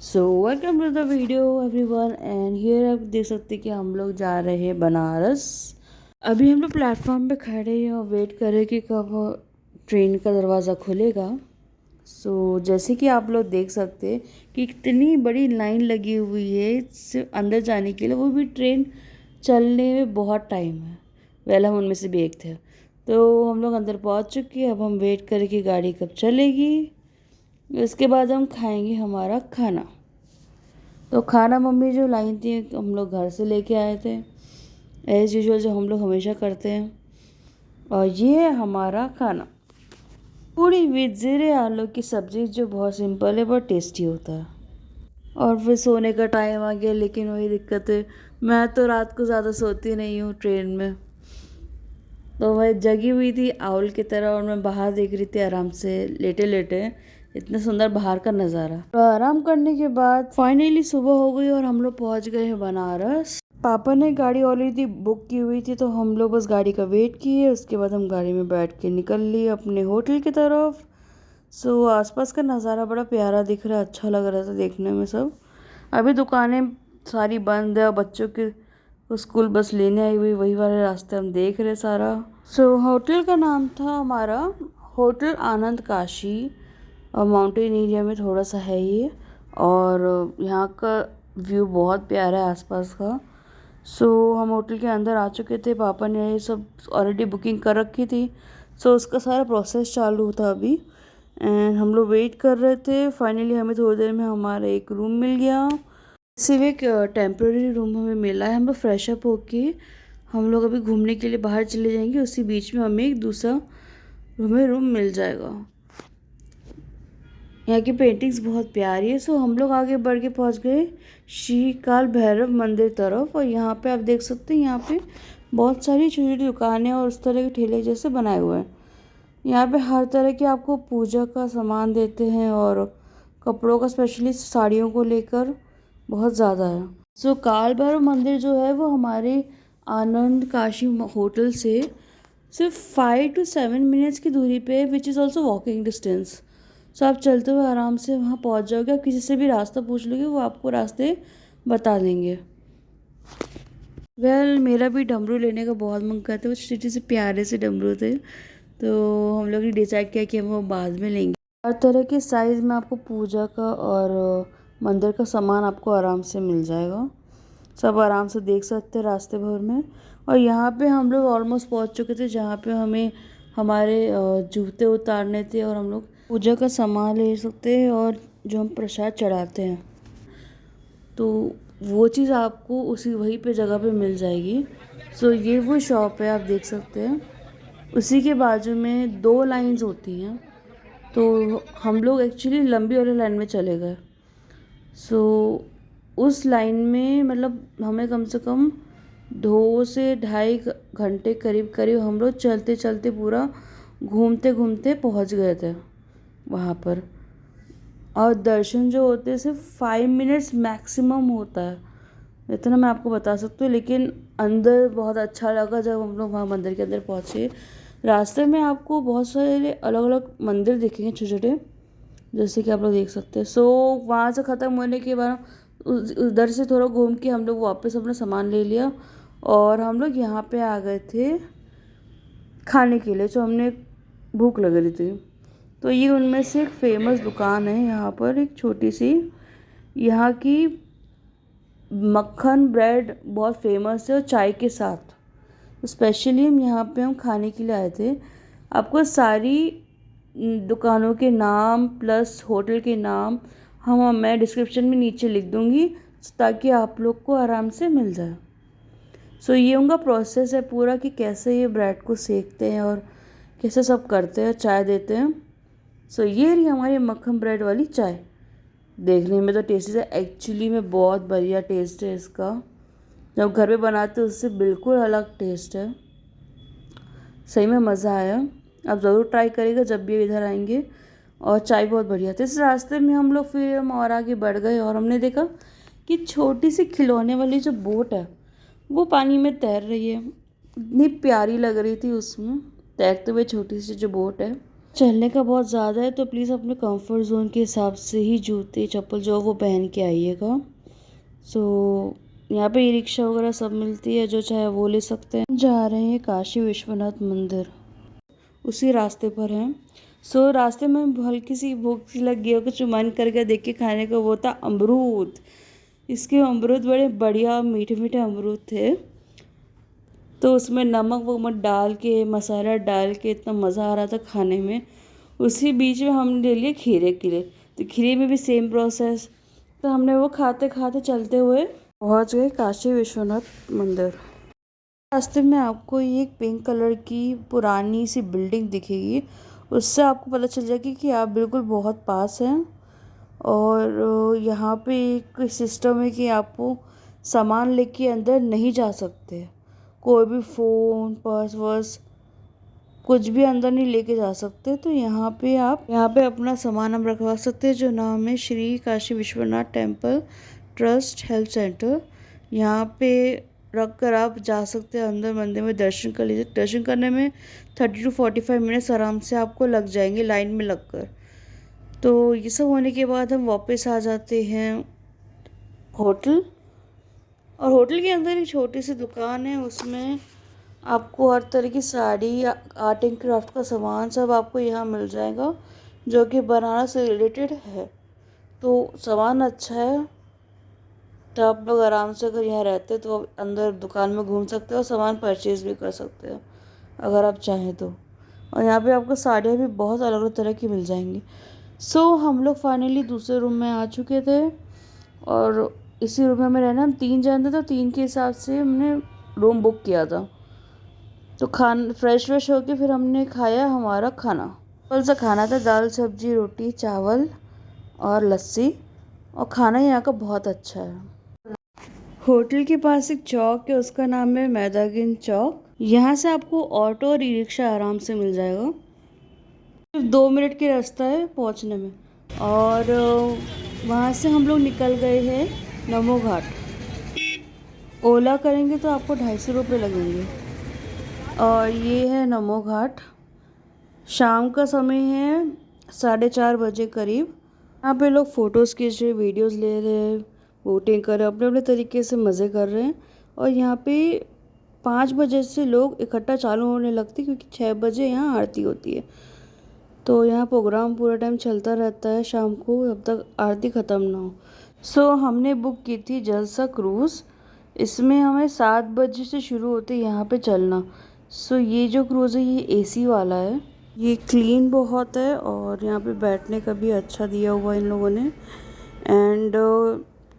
So welcome to the video everyone and here आप देख सकते हैं कि हम लोग जा रहे हैं बनारस। अभी हम लोग प्लेटफॉर्म पे खड़े हैं और वेट कर रहे हैं कि कब ट्रेन का दरवाज़ा खुलेगा। जैसे कि आप लोग देख सकते हैं कि कितनी बड़ी लाइन लगी हुई है सिर्फ अंदर जाने के लिए, वो भी ट्रेन चलने में बहुत टाइम है। वेल हम उनमें से भी एक थे। तो हम लोग अंदर पहुंच चुके हैं। अब हम वेट करें कि गाड़ी कब चलेगी। इसके बाद हम खाएंगे हमारा खाना। तो खाना मम्मी जो लाई थी हम लोग घर से लेके आए थे, एज़ यूजुअल जो हम लोग हमेशा करते हैं। और ये है हमारा खाना, पूरी विद ज़ीरे आलू की सब्ज़ी, जो बहुत सिंपल है बहुत टेस्टी होता है। और फिर सोने का टाइम आ गया, लेकिन वही दिक्कत है, मैं तो रात को ज़्यादा सोती नहीं हूँ ट्रेन में। तो वह जगी हुई थी आउल की तरह और मैं बाहर देख रही थी आराम से लेटे लेटे, इतना सुंदर बाहर का नज़ारा। तो आराम करने के बाद फाइनली सुबह हो गई और हम लोग पहुंच गए हैं बनारस। पापा ने गाड़ी ऑलरेडी बुक की हुई थी, तो हम लोग बस गाड़ी का वेट किए। उसके बाद हम गाड़ी में बैठ के निकल लिए अपने होटल की तरफ। आसपास का नज़ारा बड़ा प्यारा दिख रहा है, अच्छा लग रहा था देखने में सब। अभी दुकानें सारी बंद है और बच्चों के स्कूल बस लेने आई हुई, वही वाले रास्ते हम देख रहे सारा। होटल का नाम था हमारा होटल आनंद काशी, और माउंटेन एरिया में थोड़ा सा है ये। और यहाँ का व्यू बहुत प्यारा है आसपास का। हम होटल के अंदर आ चुके थे, पापा ने ये सब ऑलरेडी बुकिंग कर रखी थी। उसका सारा प्रोसेस चालू था अभी, एंड हम लोग वेट कर रहे थे। फाइनली हमें थोड़ी देर में हमारा एक रूम मिल गया। सिर्फ एक टेम्प्रेरी रूम हमें मिला है। हम लोग फ्रेश अप होके हम लोग अभी घूमने के लिए बाहर चले जाएंगे, उसी बीच में हमें एक दूसरा हमें रूम मिल जाएगा। यहाँ की पेंटिंग्स बहुत प्यारी है। हम लोग आगे बढ़ के पहुँच गए श्री काल भैरव मंदिर तरफ। और यहाँ पे आप देख सकते हैं, यहाँ पे बहुत सारी छोटी छोटी दुकानें और उस तरह के ठेले जैसे बनाए हुए हैं। यहाँ पे हर तरह के आपको पूजा का सामान देते हैं, और कपड़ों का स्पेशली साड़ियों को लेकर बहुत ज़्यादा है। काल भैरव मंदिर जो है वो हमारे आनंद काशी होटल से सिर्फ 5 to 7 मिनट्स की दूरी पे, which is also walking distance. आप चलते हुए आराम से वहाँ पहुँच जाओगे। आप किसी से भी रास्ता पूछ लोगे, वो आपको रास्ते बता देंगे। मेरा भी डमरू लेने का बहुत मन करता है, वो छोटे से प्यारे से डमरू थे। तो हम लोग ने डिसाइड किया कि हम वो बाद में लेंगे। हर तरह के साइज़ में आपको पूजा का और मंदिर का सामान आपको आराम से मिल जाएगा। सब आराम से देख सकते हैं रास्ते भर में। और यहाँ पे हम लोग ऑलमोस्ट पहुँच चुके थे, जहाँ पे हमें हमारे जूते उतारने थे, और हम लोग पूजा का सामान ले सकते हैं और जो हम प्रसाद चढ़ाते हैं, तो वो चीज़ आपको उसी वहीं पे जगह पे मिल जाएगी। ये वो शॉप है, आप देख सकते हैं। उसी के बाजू में 2 लाइंस होती हैं, तो हम लोग एक्चुअली लंबी वाली लाइन में चले गए। उस लाइन में मतलब हमें कम से कम 2 से ढाई घंटे करीब करीब हम लोग चलते चलते पूरा घूमते घूमते पहुंच गए थे वहाँ पर। और दर्शन जो होते हैं सिर्फ 5 मिनट्स मैक्सिमम होता है, इतना मैं आपको बता सकती हूँ। लेकिन अंदर बहुत अच्छा लगा जब हम लोग वहाँ मंदिर के अंदर पहुँचे। रास्ते में आपको बहुत सारे अलग अलग मंदिर दिखेंगे छोटे छोटे, जैसे कि आप लोग देख सकते हैं। वहाँ से ख़त्म होने के बाद उधर से थोड़ा घूम के हम लोग वापस अपना सामान ले लिया, और हम लोग यहाँ पे आ गए थे खाने के लिए, जो हमने भूख लग रही थी। तो ये उनमें से एक फेमस दुकान है यहाँ पर, एक छोटी सी। यहाँ की मक्खन ब्रेड बहुत फेमस है, और चाय के साथ स्पेशली हम खाने के लिए आए थे। आपको सारी दुकानों के नाम प्लस होटल के नाम मैं डिस्क्रिप्शन में नीचे लिख दूँगी, ताकि आप लोग को आराम से मिल जाए। ये उनका प्रोसेस है पूरा, कि कैसे ये ब्रेड को सेकते हैं और कैसे सब करते हैं, चाय देते हैं। ये रही हमारी मक्खन ब्रेड वाली चाय। देखने में तो टेस्टी है, एक्चुअली में बहुत बढ़िया टेस्ट है इसका। जब घर पे बनाते हैं उससे बिल्कुल अलग टेस्ट है। सही में मज़ा आया। आप ज़रूर ट्राई करिएगा जब भी इधर आएंगे। और चाय बहुत बढ़िया थी। इस रास्ते में हम लोग फिर हम और आगे बढ़ गए, और हमने देखा कि छोटी सी खिलौने वाली जो बोट है वो पानी में तैर रही है। इतनी प्यारी लग रही थी उसमें तैरते हुए छोटी सी जो बोट है। चलने का बहुत ज़्यादा है तो प्लीज़ अपने कंफर्ट ज़ोन के हिसाब से ही जूते चप्पल जो वो पहन के आइएगा। सो यहाँ पे ई रिक्शा वगैरह सब मिलती है, जो चाहे वो ले सकते हैं। जा रहे हैं काशी विश्वनाथ मंदिर, उसी रास्ते पर हैं। सो रास्ते में हल्की सी भूख सी लग गई, कुछ मन करके देख के खाने को, वो था अमरूद। इसके अमरूद बड़े बढ़िया मीठे मीठे अमरूद थे, तो उसमें नमक वमक डाल के मसाला डाल के इतना मज़ा आ रहा था खाने में। उसी बीच में हमने ले लिए खीरे के लिए, तो खीरे में भी सेम प्रोसेस, तो हमने वो खाते खाते चलते हुए पहुंच गए काशी विश्वनाथ मंदिर। रास्ते में आपको एक पिंक कलर की पुरानी सी बिल्डिंग दिखेगी, उससे आपको पता चल जाएगी कि आप बिल्कुल बहुत पास हैं। और यहाँ पे एक सिस्टम है कि आपको सामान लेके अंदर नहीं जा सकते, कोई भी फ़ोन पर्स वर्स कुछ भी अंदर नहीं लेके जा सकते। तो यहाँ पे अपना सामान हम रखवा सकते हैं, जो नाम है Shri Kashi Vishwanath temple trust help centre. यहाँ पे रख कर आप जा सकते हैं अंदर मंदिर में, दर्शन कर लीजिए। दर्शन करने में 30 to 45 मिनट्स आराम से आपको लग जाएंगे लाइन में लगकर। तो ये सब होने के बाद हम वापस आ जाते हैं होटल, और होटल के अंदर एक छोटी सी दुकान है, उसमें आपको हर तरह की साड़ी, आर्ट एंड क्राफ्ट का सामान सब आपको यहाँ मिल जाएगा, जो कि बनारस से रिलेटेड है। तो सामान अच्छा है, तो आप लोग आराम से अगर यहाँ रहते तो अंदर दुकान में घूम सकते हो और सामान परचेज़ भी कर सकते हो अगर आप चाहें तो। और यहाँ पे आपको साड़ियाँ भी बहुत अलग अलग तरह की मिल जाएंगी। सो हम लोग फाइनली दूसरे रूम में आ चुके थे, और इसी रूम में हमें रहना, हम 3 जन थे तो 3 के हिसाब से हमने रूम बुक किया था। तो फ्रेश होके फिर हमने खाया हमारा खाना। कल सा खाना था, दाल सब्जी रोटी चावल और लस्सी, और खाना यहाँ का बहुत अच्छा है। होटल के पास एक चौक है, उसका नाम है मैदागिन चौक। यहाँ से आपको ऑटो और ई रिक्शा आराम से मिल जाएगा, सिर्फ 2 मिनट की रास्ता है पहुँचने में। और वहाँ से हम लोग निकल गए हैं नमो घाट। ओला करेंगे तो आपको 250 रुपये लगेंगे। और ये है नमो घाट। शाम का समय है 4:30 बजे करीब। यहाँ पे लोग फ़ोटोज़ खींच रहे, वीडियोज़ ले रहे हैं, बोटिंग कर रहे हैं, अपने अपने तरीके से मज़े कर रहे हैं। और यहाँ पे 5 बजे से लोग इकट्ठा चालू होने लगते, क्योंकि 6 बजे यहाँ आरती होती है। तो यहाँ प्रोग्राम पूरा टाइम चलता रहता है शाम को, जब तक आरती ख़त्म ना हो। सो हमने बुक की थी जलसा क्रूज़। इसमें हमें 7 बजे से शुरू होते यहाँ पे चलना। सो ये जो क्रूज़ है ये एसी वाला है, ये क्लीन बहुत है, और यहाँ पे बैठने का भी अच्छा दिया हुआ है इन लोगों ने। एंड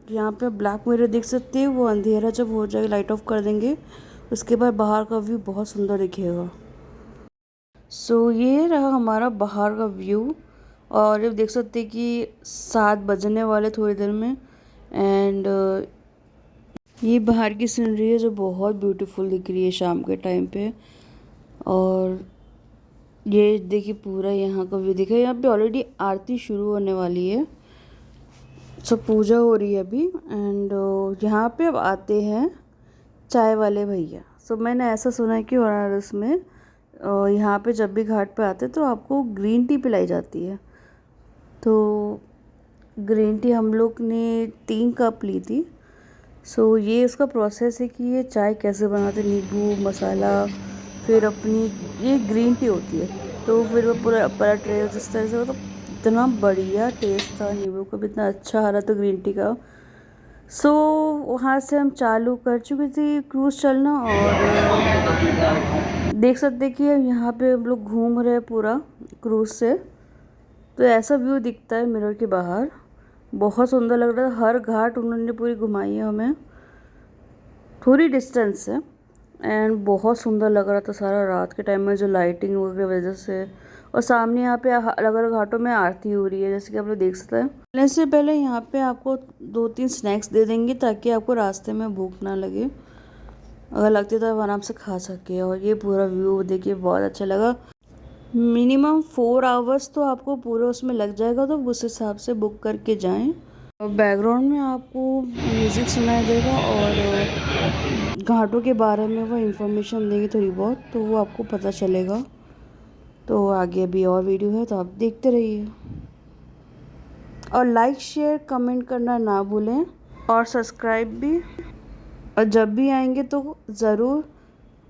यहाँ पे ब्लैक मिरर देख सकते हैं, वो अंधेरा जब हो जाए लाइट ऑफ कर देंगे, उसके बाद बाहर का व्यू बहुत सुंदर दिखेगा। सो ये रहा हमारा बाहर का व्यू, और ये देख सकते हैं कि 7 बजने वाले थोड़ी देर में। एंड ये बाहर की सीनरी है जो बहुत ब्यूटीफुल दिख रही है शाम के टाइम पे। और ये देखिए पूरा यहाँ का व्यू दिखा, यहाँ पे ऑलरेडी आरती शुरू होने वाली है, सब पूजा हो रही है अभी। एंड यहाँ पे अब आते हैं चाय वाले भैया। सो मैंने ऐसा सुना है कि बनारस में यहाँ पे जब भी घाट पे आते तो आपको ग्रीन टी पिलाई जाती है। तो ग्रीन टी हम लोग ने 3 कप ली थी। सो ये उसका प्रोसेस है कि ये चाय कैसे बनाते, नींबू मसाला, फिर अपनी ये ग्रीन टी होती है, तो फिर वो पूरा ट्रे जिस तरह से, मतलब इतना बढ़िया टेस्ट था, नींबू का भी इतना अच्छा आ रहा था ग्रीन टी का। सो वहाँ से हम चालू कर चुके थे क्रूज़ चलना, और देख सकते कि यहाँ पे हम लोग घूम रहे हैं पूरा क्रूज़ से। तो ऐसा व्यू दिखता है मिरर के बाहर, बहुत सुंदर लग रहा है। हर घाट उन्होंने पूरी घुमाई है हमें, थोड़ी डिस्टेंस है, एंड बहुत सुंदर लग रहा था सारा रात के टाइम में जो लाइटिंग वगैरह वजह से। और सामने यहाँ पे अलग अलग घाटों में आरती हो रही है, जैसे कि आप लोग देख सकते हैं। चलने से पहले यहाँ पे आपको 2-3 स्नैक्स दे देंगे, ताकि आपको रास्ते में भूख ना लगे, अगर लगती तो आप आराम से खा सके। और ये पूरा व्यू देखिए बहुत अच्छा लगा। मिनिमम 4 आवर्स तो आपको पूरा उसमें लग जाएगा, तो उस हिसाब से बुक करके जाएं। और बैकग्राउंड में आपको म्यूज़िक सुनाई देगा, और घाटों के बारे में वो इन्फॉर्मेशन देंगे थोड़ी बहुत, तो वो आपको पता चलेगा। तो आगे भी और वीडियो है तो आप देखते रहिए, और लाइक शेयर कमेंट करना ना भूलें, और सब्सक्राइब भी। और जब भी आएंगे तो ज़रूर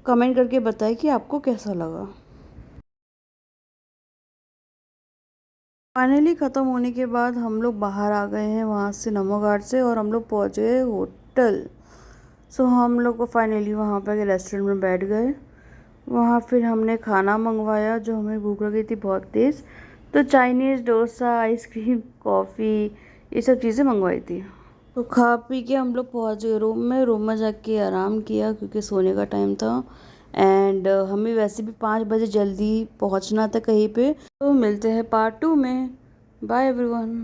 कमेंट करके बताएं कि आपको कैसा लगा। फाइनली ख़त्म होने के बाद हम लोग बाहर आ गए हैं वहाँ से, नमो घाट से, और हम लोग पहुँच गए होटल। सो हम लोग को फाइनली वहाँ पर रेस्टोरेंट में बैठ गए। वहाँ फिर हमने खाना मंगवाया, जो हमें भूख लगी थी बहुत तेज़, तो चाइनीज़, डोसा, आइसक्रीम, कॉफ़ी, ये सब चीज़ें मंगवाई थी। तो खा पी के हम लोग पहुँच गए रूम में जाके आराम किया क्योंकि सोने का टाइम था। एंड हमें वैसे भी 5 बजे जल्दी पहुँचना था कहीं पे। तो मिलते हैं पार्ट 2 में। Bye everyone.